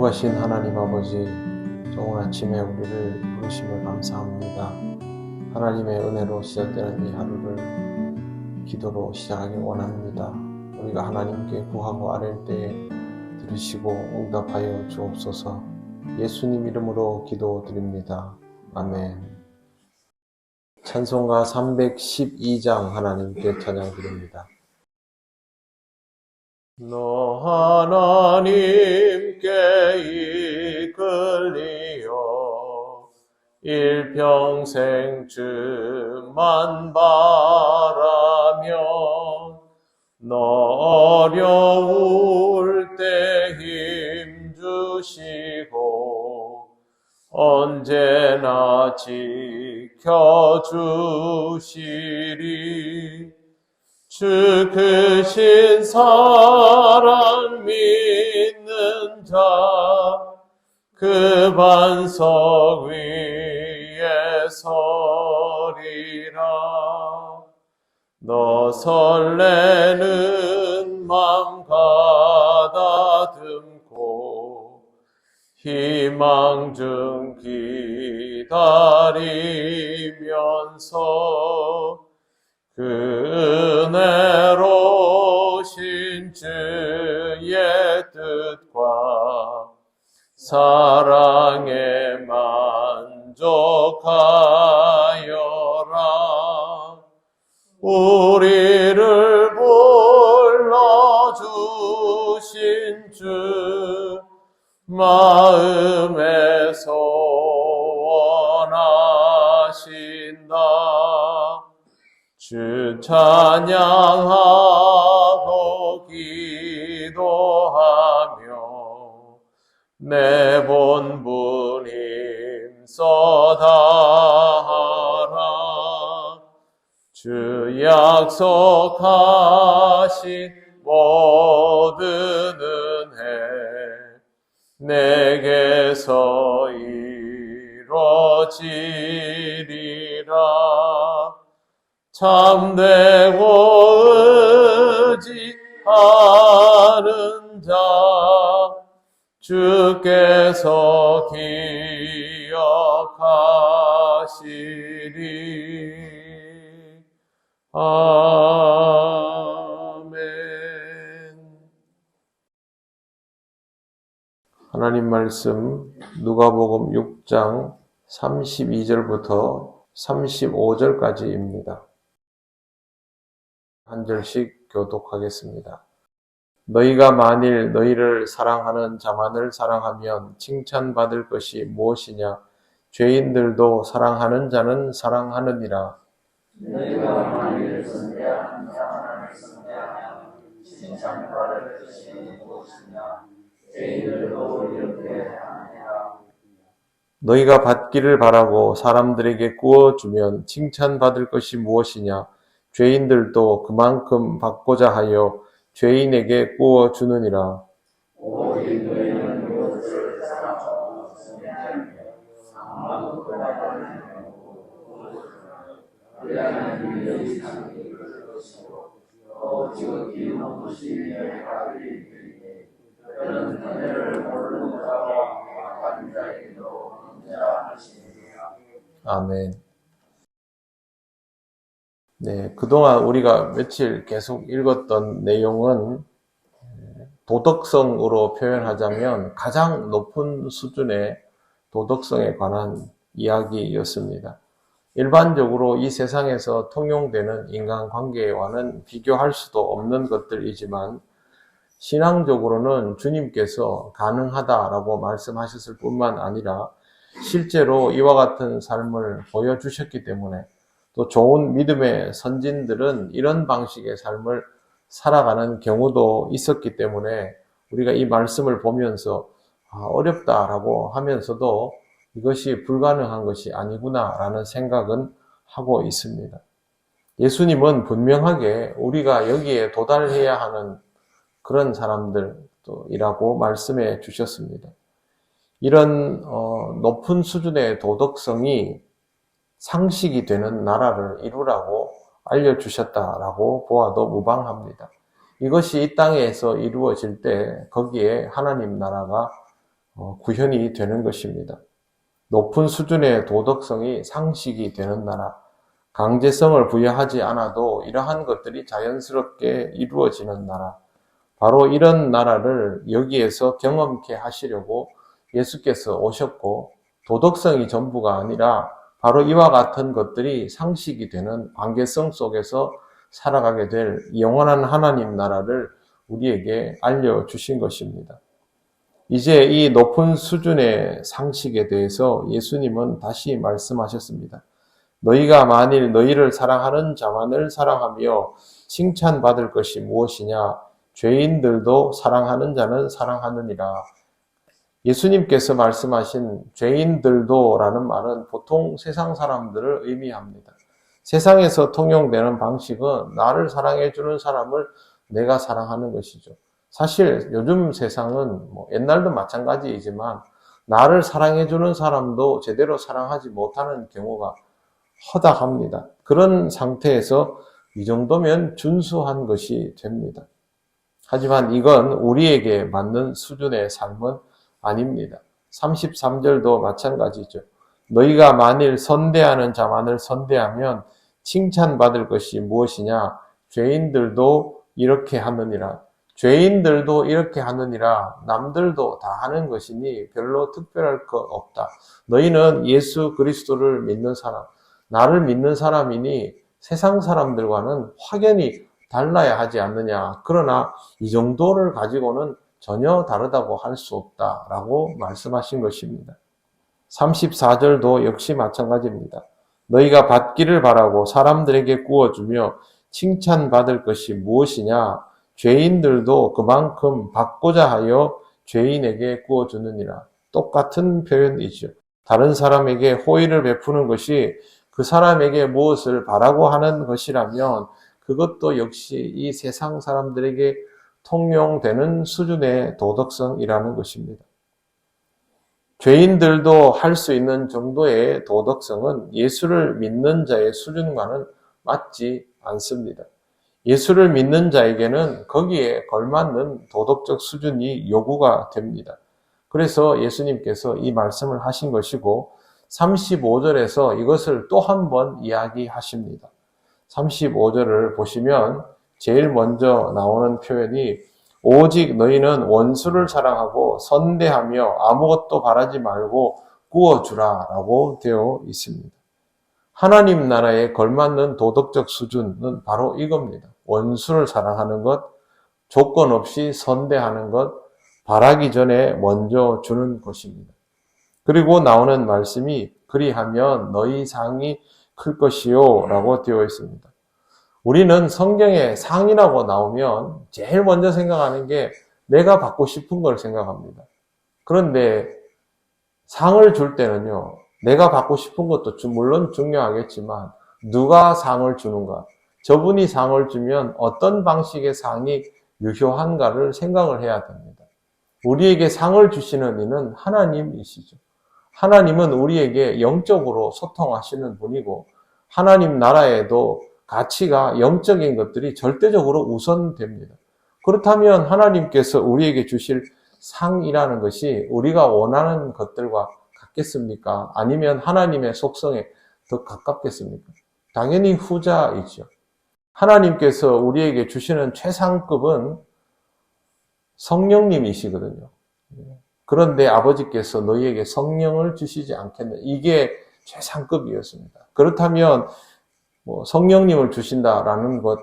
거룩하신 하나님 아버지, 좋은 아침에 우리를 부르심을 감사합니다. 하나님의 은혜로 시작되는 이 하루를 기도로 시작하기 원합니다. 우리가 하나님께 구하고 아랠 때에 들으시고 응답하여 주옵소서. 예수님 이름으로 기도드립니다. 아멘. 찬송가 312장 하나님께 찬양드립니다. 너 하나님께 이끌리어 일평생 주만 바라며 너 어려울 때 힘주시고 언제나 지켜주시리. 주 크신 사랑 믿는 자 그 반석 위에 서리라. 너 설레는 맘 가다듬고 희망 중 기다리면서 그 은혜로우신 주의 뜻과 사랑에 만족하여라. 우리를 불러주신 주 마음에서 원하신다. 주 찬양하고 기도하며 내 본분 힘써 다하라. 주 약속하신 모든 은혜 내게서 이루어지리라. 참되고 의지하는 자 주께서 기억하시리. 아멘. 하나님 말씀 누가복음 6장 32절부터 35절까지입니다. 한 절씩 교독하겠습니다. 너희가 만일 너희를 사랑하는 자만을 사랑하면 칭찬받을 것이 무엇이냐? 죄인들도 사랑하는 자는 사랑하느니라. 너희가 만일 선대하는 자만을 선대하면 칭찬받을 것이 무엇이냐? 죄인들도 이렇게 하느니라. 너희가 받기를 바라고 사람들에게 구워주면 칭찬받을 것이 무엇이냐? 죄인들도 그만큼 받고자 하여 죄인에게 구워주느니라. 오직 너희는 그것을 사랑하고 선대하며 아무도 그만하지 않고 그리하면 너희 삶이 그럴 것이고 또 지극히 높으신 너희 아들이 있으니 그런 은혜를 모르는 자와 악한 자에게도 인자하시니라. 아멘. 네, 그동안 우리가 며칠 계속 읽었던 내용은 도덕성으로 표현하자면 가장 높은 수준의 도덕성에 관한 이야기였습니다. 일반적으로 이 세상에서 통용되는 인간관계와는 비교할 수도 없는 것들이지만 신앙적으로는 주님께서 가능하다라고 말씀하셨을 뿐만 아니라 실제로 이와 같은 삶을 보여주셨기 때문에 또 좋은 믿음의 선진들은 이런 방식의 삶을 살아가는 경우도 있었기 때문에 우리가 이 말씀을 보면서 어렵다라고 하면서도 이것이 불가능한 것이 아니구나라는 생각은 하고 있습니다. 예수님은 분명하게 우리가 여기에 도달해야 하는 그런 사람들이라고 말씀해 주셨습니다. 이런 높은 수준의 도덕성이 상식이 되는 나라를 이루라고 알려주셨다라고 보아도 무방합니다. 이것이 이 땅에서 이루어질 때 거기에 하나님 나라가 구현이 되는 것입니다. 높은 수준의 도덕성이 상식이 되는 나라, 강제성을 부여하지 않아도 이러한 것들이 자연스럽게 이루어지는 나라, 바로 이런 나라를 여기에서 경험케 하시려고 예수께서 오셨고, 도덕성이 전부가 아니라 바로 이와 같은 것들이 상식이 되는 관계성 속에서 살아가게 될 영원한 하나님 나라를 우리에게 알려주신 것입니다. 이제 이 높은 수준의 상식에 대해서 예수님은 다시 말씀하셨습니다. 너희가 만일 너희를 사랑하는 자만을 사랑하며 칭찬받을 것이 무엇이냐? 죄인들도 사랑하는 자는 사랑하느니라. 예수님께서 말씀하신 죄인들도 라는 말은 보통 세상 사람들을 의미합니다. 세상에서 통용되는 방식은 나를 사랑해주는 사람을 내가 사랑하는 것이죠. 사실 요즘 세상은 옛날도 마찬가지이지만 나를 사랑해주는 사람도 제대로 사랑하지 못하는 경우가 허다합니다. 그런 상태에서 이 정도면 준수한 것이 됩니다. 하지만 이건 우리에게 맞는 수준의 삶은 아닙니다. 33절도 마찬가지죠. 너희가 만일 선대하는 자만을 선대하면 칭찬받을 것이 무엇이냐? 죄인들도 이렇게 하느니라. 죄인들도 이렇게 하느니라. 남들도 다 하는 것이니 별로 특별할 것 없다. 너희는 예수 그리스도를 믿는 사람, 나를 믿는 사람이니 세상 사람들과는 확연히 달라야 하지 않느냐. 그러나 이 정도를 가지고는 전혀 다르다고 할 수 없다라고 말씀하신 것입니다. 34절도 역시 마찬가지입니다. 너희가 받기를 바라고 사람들에게 구워주며 칭찬받을 것이 무엇이냐? 죄인들도 그만큼 받고자 하여 죄인에게 구워주느니라. 똑같은 표현이죠. 다른 사람에게 호의를 베푸는 것이 그 사람에게 무엇을 바라고 하는 것이라면 그것도 역시 이 세상 사람들에게 통용되는 수준의 도덕성이라는 것입니다. 죄인들도 할 수 있는 정도의 도덕성은 예수를 믿는 자의 수준과는 맞지 않습니다. 예수를 믿는 자에게는 거기에 걸맞는 도덕적 수준이 요구가 됩니다. 그래서 예수님께서 이 말씀을 하신 것이고 35절에서 이것을 또 한 번 이야기하십니다. 35절을 보시면 제일 먼저 나오는 표현이 오직 너희는 원수를 사랑하고 선대하며 아무것도 바라지 말고 구워주라 라고 되어 있습니다. 하나님 나라에 걸맞는 도덕적 수준은 바로 이겁니다. 원수를 사랑하는 것, 조건 없이 선대하는 것, 바라기 전에 먼저 주는 것입니다. 그리고 나오는 말씀이 그리하면 너희 상이 클 것이요 라고 되어 있습니다. 우리는 성경에 상이라고 나오면 제일 먼저 생각하는 게 내가 받고 싶은 걸 생각합니다. 그런데 상을 줄 때는요, 내가 받고 싶은 것도 물론 중요하겠지만 누가 상을 주는가, 저분이 상을 주면 어떤 방식의 상이 유효한가를 생각을 해야 됩니다. 우리에게 상을 주시는 이는 하나님이시죠. 하나님은 우리에게 영적으로 소통하시는 분이고 하나님 나라에도 가치가 영적인 것들이 절대적으로 우선됩니다. 그렇다면 하나님께서 우리에게 주실 상이라는 것이 우리가 원하는 것들과 같겠습니까? 아니면 하나님의 속성에 더 가깝겠습니까? 당연히 후자이죠. 하나님께서 우리에게 주시는 최상급은 성령님이시거든요. 그런데 아버지께서 너희에게 성령을 주시지 않겠느냐. 이게 최상급이었습니다. 그렇다면 성령님을 주신다라는 것,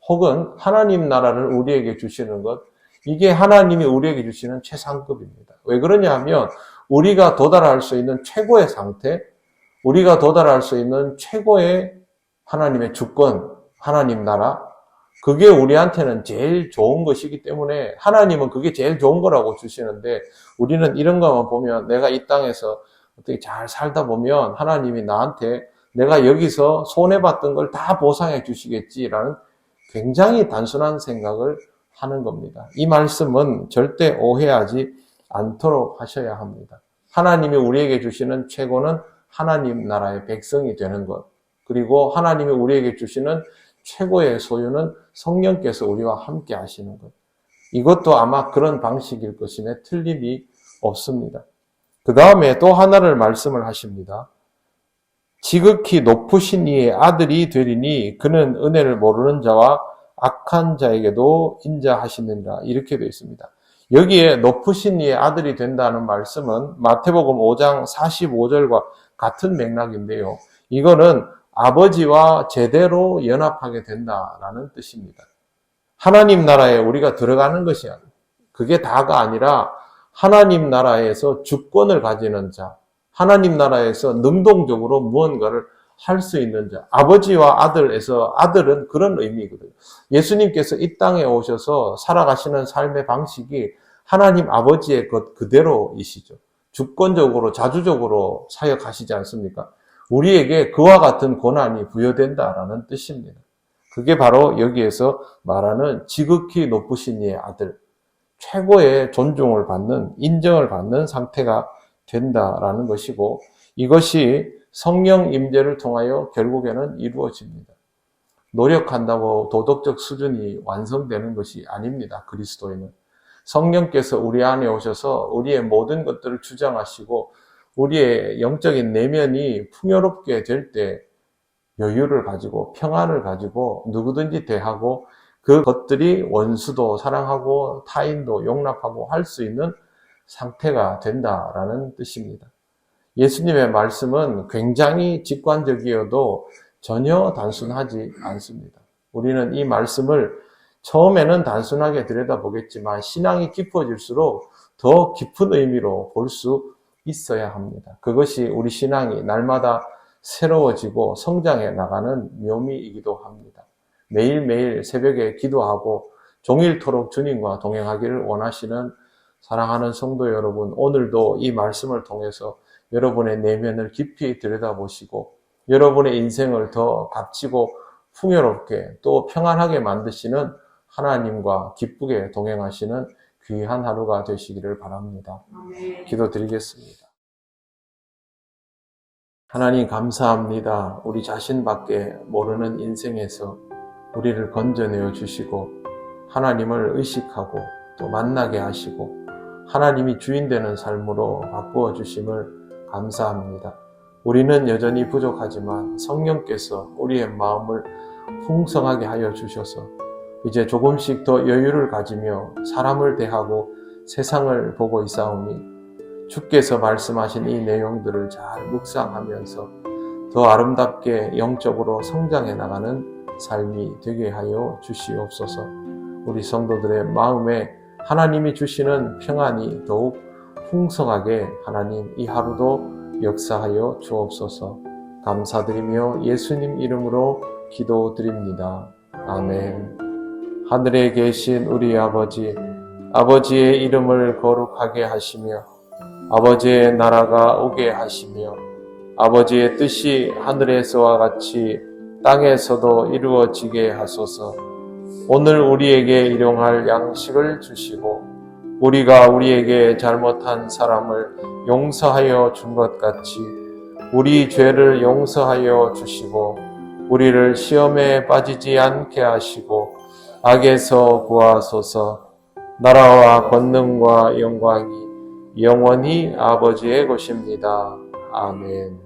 혹은 하나님 나라를 우리에게 주시는 것, 이게 하나님이 우리에게 주시는 최상급입니다. 왜 그러냐 하면 우리가 도달할 수 있는 최고의 상태, 우리가 도달할 수 있는 최고의 하나님의 주권, 하나님 나라, 그게 우리한테는 제일 좋은 것이기 때문에 하나님은 그게 제일 좋은 거라고 주시는데 우리는 이런 것만 보면 내가 이 땅에서 어떻게 잘 살다 보면 하나님이 나한테 내가 여기서 손해봤던 걸 다 보상해 주시겠지라는 굉장히 단순한 생각을 하는 겁니다. 이 말씀은 절대 오해하지 않도록 하셔야 합니다. 하나님이 우리에게 주시는 최고는 하나님 나라의 백성이 되는 것, 그리고 하나님이 우리에게 주시는 최고의 소유는 성령께서 우리와 함께 하시는 것. 이것도 아마 그런 방식일 것임에 틀림이 없습니다. 그 다음에 또 하나를 말씀을 하십니다. 지극히 높으신 이의 아들이 되리니 그는 은혜를 모르는 자와 악한 자에게도 인자하시느니라. 이렇게 되어 있습니다. 여기에 높으신 이의 아들이 된다는 말씀은 마태복음 5장 45절과 같은 맥락인데요. 이거는 아버지와 제대로 연합하게 된다라는 뜻입니다. 하나님 나라에 우리가 들어가는 것이 그게 다가 아니라 하나님 나라에서 주권을 가지는 자, 하나님 나라에서 능동적으로 무언가를 할 수 있는 자, 아버지와 아들에서 아들은 그런 의미거든요. 예수님께서 이 땅에 오셔서 살아가시는 삶의 방식이 하나님 아버지의 것 그대로이시죠. 주권적으로 자주적으로 사역하시지 않습니까? 우리에게 그와 같은 권한이 부여된다라는 뜻입니다. 그게 바로 여기에서 말하는 지극히 높으신 이의 아들, 최고의 존중을 받는, 인정을 받는 상태가 된다라는 것이고, 이것이 성령 임재를 통하여 결국에는 이루어집니다. 노력한다고 도덕적 수준이 완성되는 것이 아닙니다. 그리스도인은. 성령께서 우리 안에 오셔서 우리의 모든 것들을 주장하시고 우리의 영적인 내면이 풍요롭게 될 때 여유를 가지고 평안을 가지고 누구든지 대하고 그 것들이 원수도 사랑하고 타인도 용납하고 할 수 있는 상태가 된다라는 뜻입니다. 예수님의 말씀은 굉장히 직관적이어도 전혀 단순하지 않습니다. 우리는 이 말씀을 처음에는 단순하게 들여다보겠지만 신앙이 깊어질수록 더 깊은 의미로 볼 수 있어야 합니다. 그것이 우리 신앙이 날마다 새로워지고 성장해 나가는 묘미이기도 합니다. 매일매일 새벽에 기도하고 종일토록 주님과 동행하기를 원하시는 사랑하는 성도 여러분, 오늘도 이 말씀을 통해서 여러분의 내면을 깊이 들여다보시고 여러분의 인생을 더 값지고 풍요롭게 또 평안하게 만드시는 하나님과 기쁘게 동행하시는 귀한 하루가 되시기를 바랍니다. 기도드리겠습니다. 하나님 감사합니다. 우리 자신밖에 모르는 인생에서 우리를 건져내어 주시고 하나님을 의식하고 또 만나게 하시고 하나님이 주인 되는 삶으로 바꾸어 주심을 감사합니다. 우리는 여전히 부족하지만 성령께서 우리의 마음을 풍성하게 하여 주셔서 이제 조금씩 더 여유를 가지며 사람을 대하고 세상을 보고 있사오니 주께서 말씀하신 이 내용들을 잘 묵상하면서 더 아름답게 영적으로 성장해 나가는 삶이 되게 하여 주시옵소서. 우리 성도들의 마음에 하나님이 주시는 평안이 더욱 풍성하게 하나님 이 하루도 역사하여 주옵소서. 감사드리며 예수님 이름으로 기도드립니다. 아멘. 하늘에 계신 우리 아버지, 아버지의 이름을 거룩하게 하시며 아버지의 나라가 오게 하시며 아버지의 뜻이 하늘에서와 같이 땅에서도 이루어지게 하소서. 오늘 우리에게 일용할 양식을 주시고 우리가 우리에게 잘못한 사람을 용서하여 준 것 같이 우리 죄를 용서하여 주시고 우리를 시험에 빠지지 않게 하시고 악에서 구하소서. 나라와 권능과 영광이 영원히 아버지의 것입니다. 아멘.